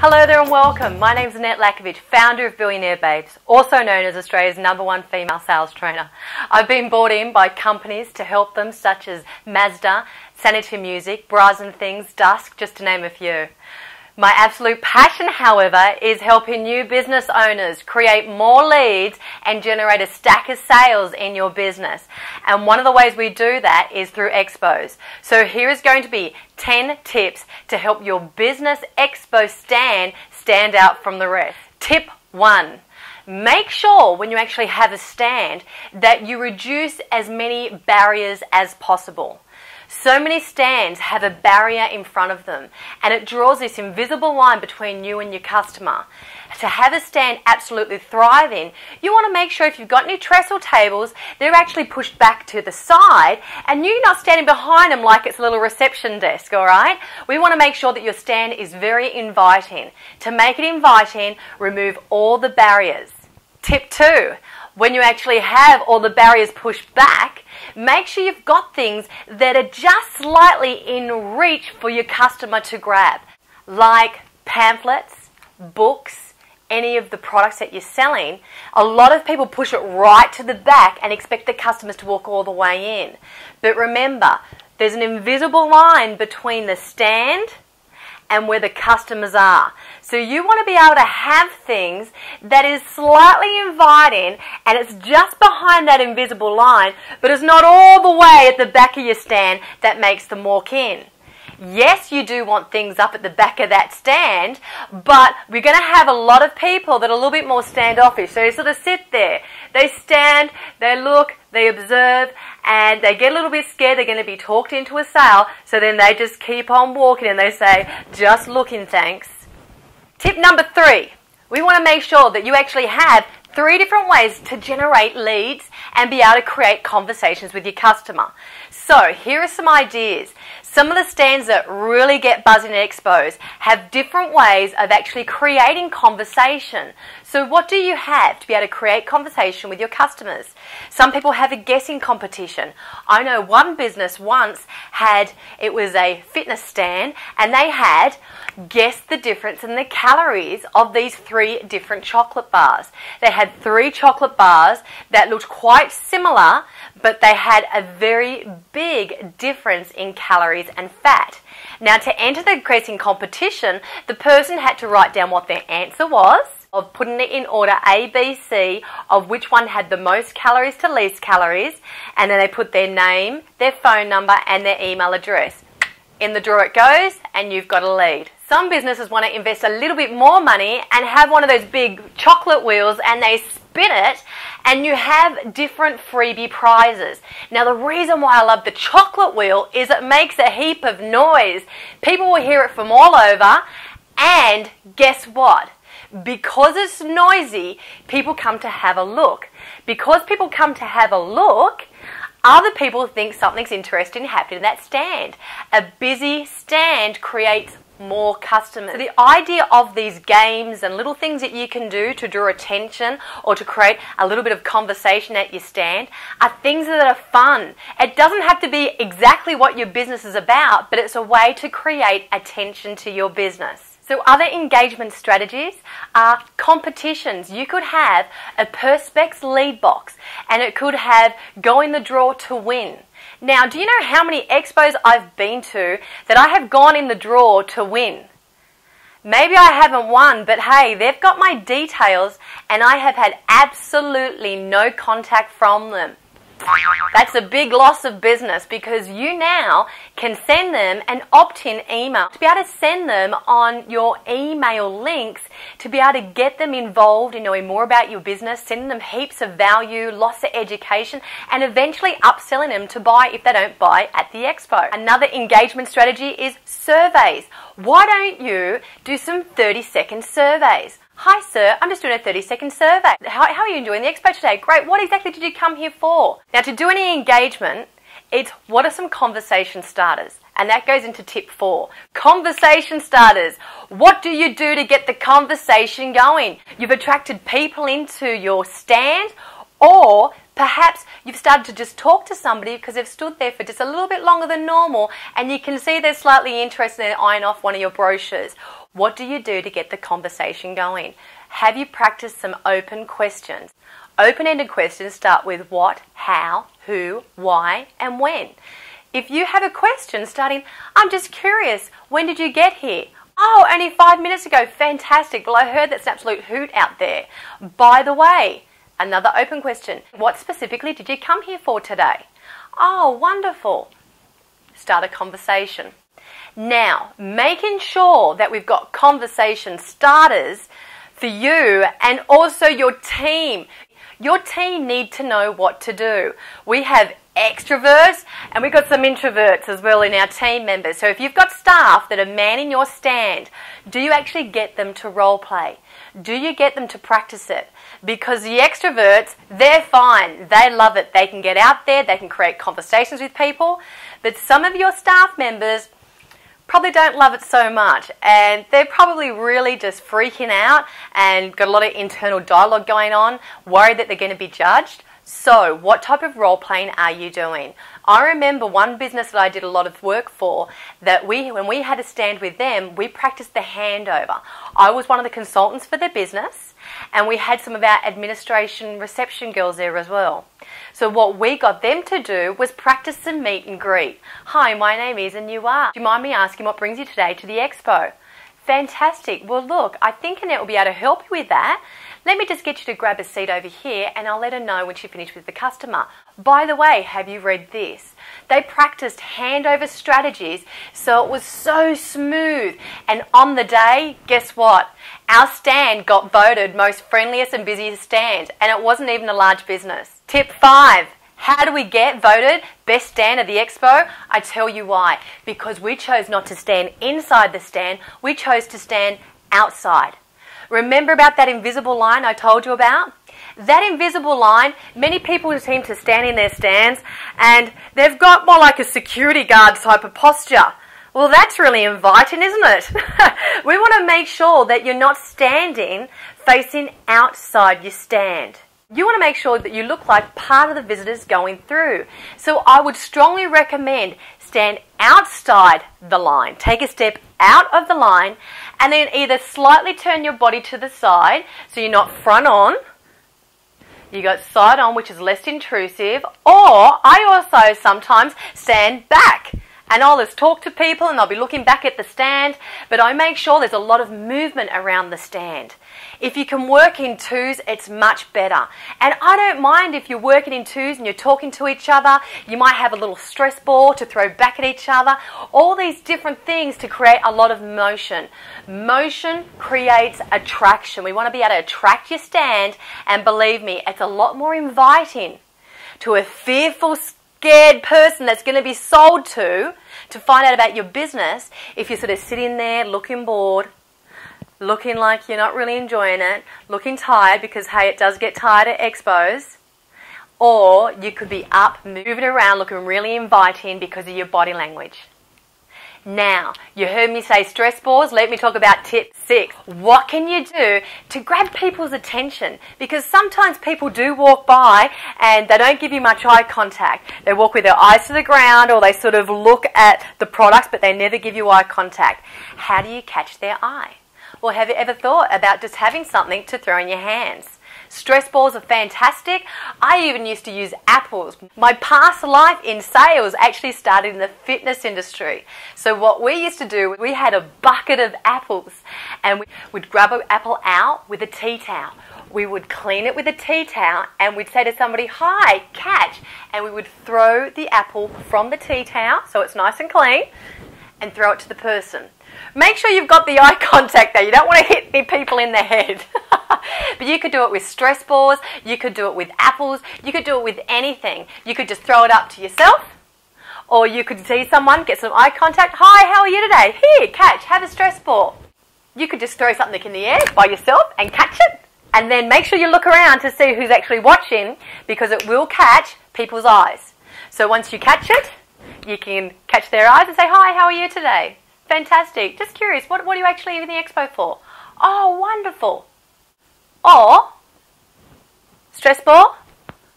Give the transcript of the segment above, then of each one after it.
Hello there and welcome. My name is Annette Lackovic, founder of Billionaire Babes, also known as Australia's #1 female sales trainer. I've been brought in by companies to help them such as Mazda, Sanitary Music, Bras and Things, Dusk, just to name a few. My absolute passion, however, is helping new business owners create more leads and generate a stack of sales in your business. And one of the ways we do that is through expos. So here is going to be 10 tips to help your business expo stand out from the rest. Tip 1. Make sure when you actually have a stand that you reduce as many barriers as possible. So many stands have a barrier in front of them and it draws this invisible line between you and your customer. To have a stand absolutely thriving, you want to make sure if you've got any trestle tables, they're actually pushed back to the side and you're not standing behind them like it's a little reception desk, alright? We want to make sure that your stand is very inviting. To make it inviting, remove all the barriers. Tip 2. When you actually have all the barriers pushed back, make sure you've got things that are just slightly in reach for your customer to grab, like pamphlets, books, any of the products that you're selling. A lot of people push it right to the back and expect the customers to walk all the way in. But remember, there's an invisible line between the stand and where the customers are. So you want to be able to have things that is slightly inviting and it's just behind that invisible line, but it's not all the way at the back of your stand that makes them walk in. Yes, you do want things up at the back of that stand, but we're going to have a lot of people that are a little bit more standoffish. So they sort of sit there, they stand, they look, they observe, and they get a little bit scared they're going to be talked into a sale, so then they just keep on walking and they say, just looking, thanks. Tip number 3, we want to make sure that you actually have 3 different ways to generate leads and be able to create conversations with your customer. So here are some ideas. Some of the stands that really get buzzing at expos have different ways of actually creating conversation. So what do you have to be able to create conversation with your customers? Some people have a guessing competition. I know one business once it was a fitness stand and they had guess the difference in the calories of these 3 different chocolate bars. They had 3 chocolate bars that looked quite similar, but they had a very big difference in calories and fat. Now, to enter the guessing competition, the person had to write down what their answer was, of putting it in order A, B, C, of which one had the most calories to least calories, and then they put their name, their phone number, and their email address. In the drawer it goes, and you've got a lead. Some businesses want to invest a little bit more money and have one of those big chocolate wheels and they spin it and you have different freebie prizes. Now the reason why I love the chocolate wheel is it makes a heap of noise. People will hear it from all over and guess what? Because it's noisy, people come to have a look. Because people come to have a look, other people think something's interesting happening in that stand. A busy stand creates more customers. So the idea of these games and little things that you can do to draw attention or to create a little bit of conversation at your stand are things that are fun. It doesn't have to be exactly what your business is about, but it's a way to create attention to your business. So other engagement strategies are competitions. You could have a Perspex lead box and it could have go in the draw to win. Now, do you know how many expos I've been to that I have gone in the draw to win? Maybe I haven't won, but hey, they've got my details and I have had absolutely no contact from them. That's a big loss of business because you now can send them an opt-in email to be able to send them on your email links to be able to get them involved in knowing more about your business, sending them heaps of value, lots of education, and eventually upselling them to buy if they don't buy at the expo. Another engagement strategy is surveys. Why don't you do some 30-second surveys? Hi sir, I'm just doing a 30-second survey. How are you enjoying the expo today? Great, what exactly did you come here for? Now to do any engagement, it's what are some conversation starters? And that goes into tip 4. Conversation starters. What do you do to get the conversation going? You've attracted people into your stand, or perhaps you've started to just talk to somebody because they've stood there for just a little bit longer than normal and you can see they're slightly interested in eyeing off one of your brochures. What do you do to get the conversation going? Have you practiced some open questions? Open-ended questions start with what, how, who, why, and when. If you have a question starting, I'm just curious, when did you get here? Oh, only 5 minutes ago. Fantastic. Well, I heard that's an absolute hoot out there. By the way, another open question. What specifically did you come here for today? Oh, wonderful. Start a conversation. Now, making sure that we've got conversation starters for you and also your team. Your team need to know what to do. We have extroverts and we've got some introverts as well in our team members. So if you've got staff that are manning your stand, do you actually get them to role play? Do you get them to practice it? Because the extroverts, they're fine. They love it. They can get out there. They can create conversations with people. But some of your staff members probably don't love it so much, and they're probably really just freaking out and got a lot of internal dialogue going on, worried that they're going to be judged. So what type of role playing are you doing? I remember one business that I did a lot of work for, that when we had a stand with them, we practiced the handover. I was one of the consultants for their business, and we had some of our administration reception girls there as well. So what we got them to do was practice some meet and greet. Hi, my name is and you are. Do you mind me asking what brings you today to the expo? Fantastic. Well, look, I think Annette will be able to help you with that. Let me just get you to grab a seat over here and I'll let her know when she finished with the customer. By the way, have you read this? They practiced handover strategies, so it was so smooth. And on the day, guess what? Our stand got voted most friendliest and busiest stand, and it wasn't even a large business. Tip 5. How do we get voted best stand at the expo? I tell you why. Because we chose not to stand inside the stand, we chose to stand outside. Remember about that invisible line I told you about? That invisible line, many people seem to stand in their stands and they've got more like a security guard type of posture. Well, that's really inviting, isn't it? We want to make sure that you're not standing facing outside your stand. You want to make sure that you look like part of the visitors going through. So I would strongly recommend stand outside the line. Take a step out of the line and then either slightly turn your body to the side so you're not front on. You got side on, which is less intrusive. Or I also sometimes stand back and I'll just talk to people and I'll be looking back at the stand, but I make sure there's a lot of movement around the stand. If you can work in twos, it's much better. And I don't mind if you're working in twos and you're talking to each other. You might have a little stress ball to throw back at each other. All these different things to create a lot of motion. Motion creates attraction. We want to be able to attract your stand, and believe me, it's a lot more inviting to a fearful, scared person that's going to be sold to find out about your business if you're sort of sitting there looking bored, looking like you're not really enjoying it, looking tired, because hey, it does get tired at expos. Or you could be up, moving around, looking really inviting because of your body language. Now, you heard me say stress balls. Let me talk about tip 6. What can you do to grab people's attention? Because sometimes people do walk by and they don't give you much eye contact. They walk with their eyes to the ground, or they sort of look at the products, but they never give you eye contact. How do you catch their eye? Well, have you ever thought about just having something to throw in your hands? Stress balls are fantastic. I even used to use apples. My past life in sales actually started in the fitness industry. So what we used to do, we had a bucket of apples and we'd grab an apple out with a tea towel. We would clean it with a tea towel and we'd say to somebody, hi, catch. And we would throw the apple from the tea towel, so it's nice and clean, and throw it to the person. Make sure you've got the eye contact there. You don't want to hit the people in the head. But you could do it with stress balls. You could do it with apples. You could do it with anything. You could just throw it up to yourself. Or you could see someone, get some eye contact. Hi, how are you today? Here, catch, have a stress ball. You could just throw something in the air by yourself and catch it. And then make sure you look around to see who's actually watching, because it will catch people's eyes. So once you catch it, you can catch their eyes and say, hi, how are you today? Fantastic. Just curious, what are you actually in the expo for? Oh, wonderful. Or, stress ball.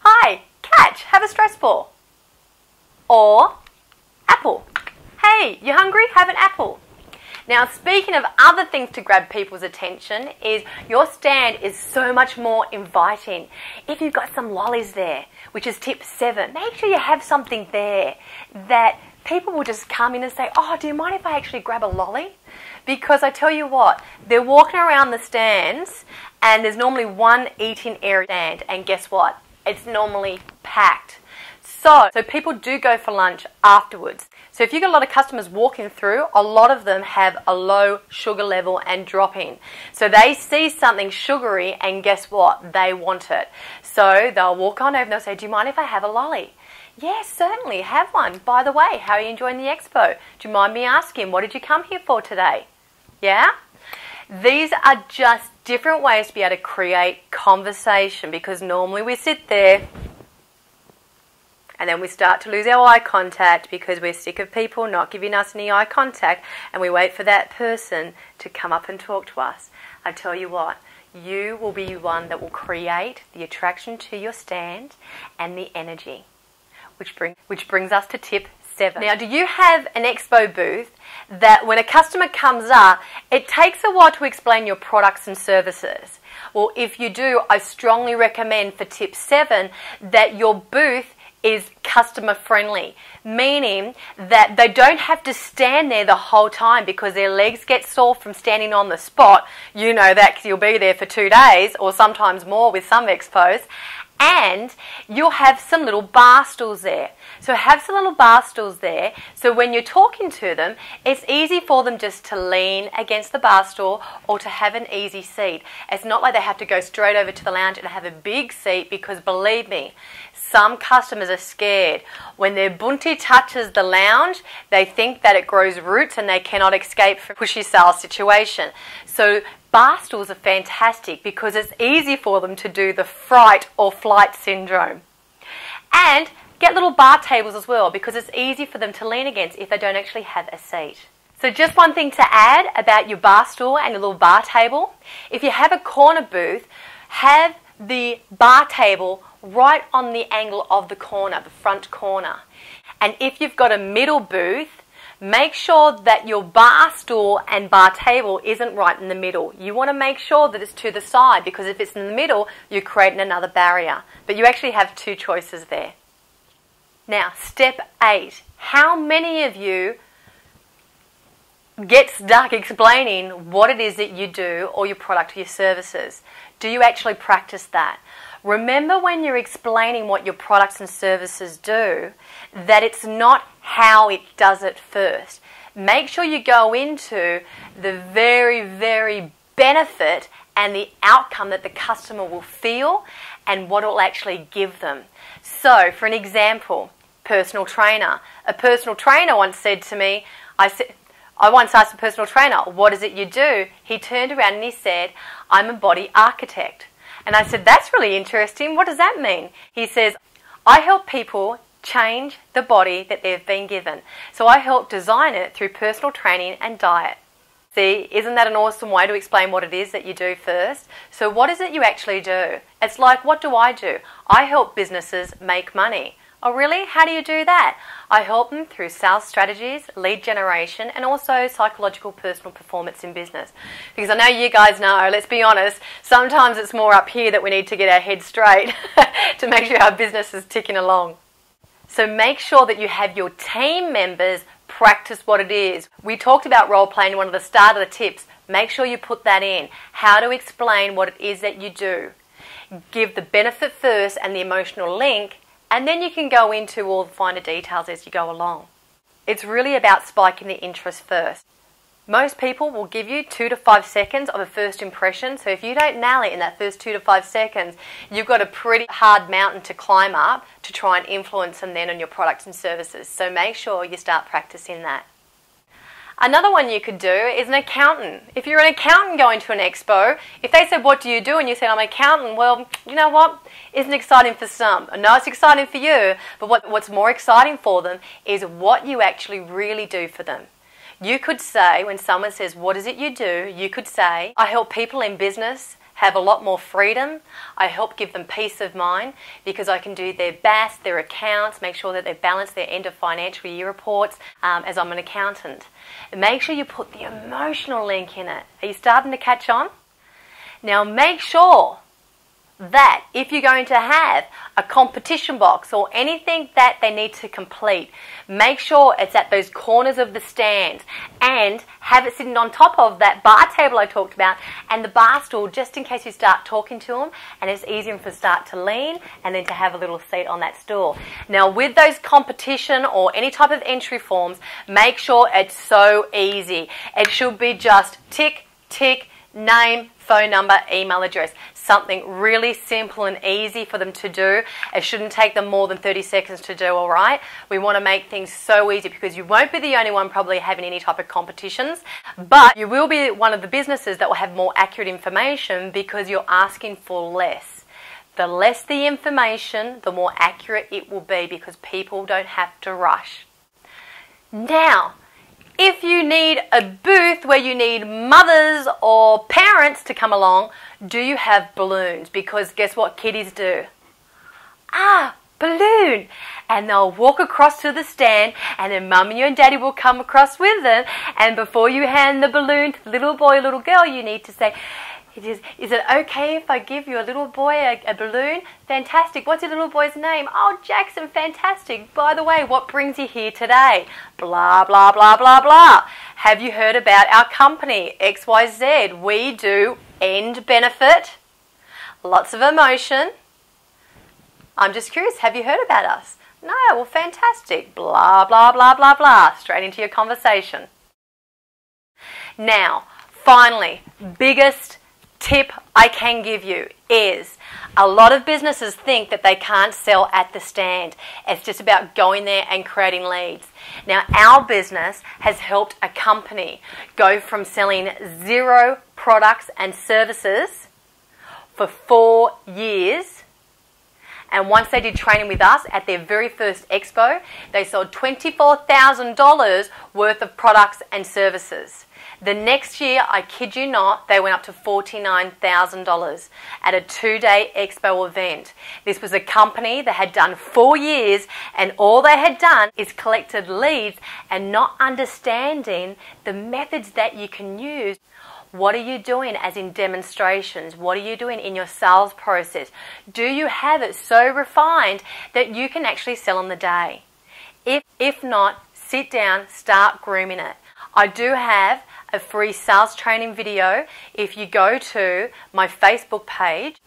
Hi, catch, have a stress ball. Or, apple. Hey, you hungry? Have an apple. Now, speaking of other things to grab people's attention, is your stand is so much more inviting. If you've got some lollies there, which is tip 7, make sure you have something there that people will just come in and say, oh, do you mind if I actually grab a lolly? Because I tell you what, they're walking around the stands and there's normally one eating area stand, and guess what? It's normally packed. So people do go for lunch afterwards. So if you've got a lot of customers walking through, a lot of them have a low sugar level and dropping. So they see something sugary and guess what? They want it. So they'll walk on over and they'll say, do you mind if I have a lolly? Yes, certainly, have one. By the way, how are you enjoying the expo? Do you mind me asking, what did you come here for today? Yeah? These are just different ways to be able to create conversation, because normally we sit there and then we start to lose our eye contact because we're sick of people not giving us any eye contact, and we wait for that person to come up and talk to us. I tell you what, you will be one that will create the attraction to your stand and the energy, which brings us to tip 7. Now, do you have an expo booth that when a customer comes up, it takes a while to explain your products and services? Well, if you do, I strongly recommend for tip 7 that your booth is customer friendly, meaning that they don't have to stand there the whole time because their legs get sore from standing on the spot. You know that because you'll be there for 2 days or sometimes more with some expos. And you'll have some little bar stools there. So have some little bar stools there, so when you're talking to them, it's easy for them just to lean against the bar stool or to have an easy seat. It's not like they have to go straight over to the lounge and have a big seat, because believe me, some customers are scared. When their bunty touches the lounge, they think that it grows roots and they cannot escape from a pushy style situation. So bar stools are fantastic because it's easy for them to do the fright or flight syndrome. And get little bar tables as well, because it's easy for them to lean against if they don't actually have a seat. So just one thing to add about your bar stool and your little bar table. If you have a corner booth, have the bar table right on the angle of the corner, the front corner. And if you've got a middle booth, make sure that your bar stool and bar table isn't right in the middle. You want to make sure that it's to the side, because if it's in the middle, you're creating another barrier. But you actually have 2 choices there. Now, step 8. How many of you get stuck explaining what it is that you do, or your product or your services? Do you actually practice that? Remember, when you're explaining what your products and services do, that it's not how it does it first. Make sure you go into the very, very benefit and the outcome that the customer will feel and what it will actually give them. So, for an example, personal trainer. A personal trainer once said to me, I once asked a personal trainer, what is it you do? He turned around and he said, I'm a body architect. And I said, that's really interesting. What does that mean? He says, I help people change the body that they've been given. So I help design it through personal training and diet. See, isn't that an awesome way to explain what it is that you do first? So what is it you actually do? It's like, what do? I help businesses make money. Oh really? How do you do that? I help them through sales strategies, lead generation, and also psychological personal performance in business. Because I know you guys know, let's be honest, sometimes it's more up here that we need to get our head straight to make sure our business is ticking along. So make sure that you have your team members practice what it is. We talked about role playing in one of the start of the tips. Make sure you put that in. How to explain what it is that you do. Give the benefit first and the emotional link, and then you can go into all the finer details as you go along. It's really about spiking the interest first. Most people will give you 2 to 5 seconds of a first impression, so if you don't nail it in that first 2 to 5 seconds, you've got a pretty hard mountain to climb up to try and influence them then on your products and services. So make sure you start practicing that. Another one you could do is an accountant. If you're an accountant going to an expo, if they said, what do you do? And you said, I'm an accountant. Well, you know what? Isn't exciting for some. I know it's exciting for you, but what's more exciting for them is what you actually really do for them. You could say, when someone says, what is it you do? You could say, I help people in business have a lot more freedom. I help give them peace of mind because I can do their BAS, their accounts, make sure that they balance their end of financial year reports as I'm an accountant. And make sure you put the emotional link in it. Are you starting to catch on? Now make sure that if you're going to have a competition box or anything that they need to complete, make sure it's at those corners of the stand and have it sitting on top of that bar table I talked about and the bar stool, just in case you start talking to them and it's easier for start to lean and then to have a little seat on that stool. Now with those competition or any type of entry forms, make sure it's so easy. It should be just tick, tick, name, phone number, email address. Something really simple and easy for them to do. It shouldn't take them more than 30 seconds to do, all right? We want to make things so easy because you won't be the only one probably having any type of competitions, but you will be one of the businesses that will have more accurate information because you're asking for less. The less the information, the more accurate it will be because people don't have to rush. Now, if you need a booth where you need mothers or parents to come along, do you have balloons? Because guess what kiddies do? Balloon! And they'll walk across to the stand and then mummy and daddy will come across with them, and before you hand the balloon to the little boy or little girl, you need to say, is it okay if I give you a little boy a balloon? Fantastic. What's your little boy's name? Oh, Jackson. Fantastic. By the way, what brings you here today? Blah, blah, blah, blah, blah. Have you heard about our company, XYZ? We do end benefit, lots of emotion. I'm just curious, have you heard about us? No, well, fantastic. Blah, blah, blah, blah, blah. Straight into your conversation. Now, finally, biggest tip I can give you is a lot of businesses think that they can't sell at the stand. It's just about going there and creating leads. Now, our business has helped a company go from selling 0 products and services for 4 years. And once they did training with us at their very first expo, they sold $24,000 worth of products and services. The next year, I kid you not, they went up to $49,000 at a 2-day expo event. This was a company that had done 4 years, and all they had done is collected leads and not understanding the methods that you can use. What are you doing as in demonstrations? What are you doing in your sales process? Do you have it so refined that you can actually sell on the day? If not, sit down, start grooming it. I do have a free sales training video. If you go to my Facebook page,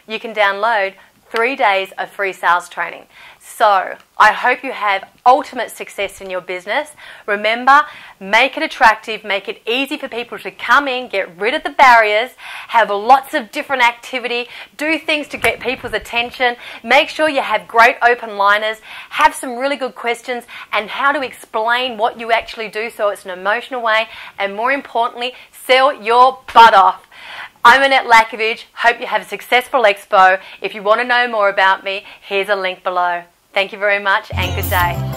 you can download 3 days of free sales training. So I hope you have ultimate success in your business. Remember, make it attractive, make it easy for people to come in, get rid of the barriers, have lots of different activity, do things to get people's attention, make sure you have great open liners, have some really good questions and how to explain what you actually do so it's an emotional way, and more importantly, sell your butt off. I'm Annette Lackovic. Hope you have a successful expo. If you want to know more about me, here's a link below. Thank you very much and good day.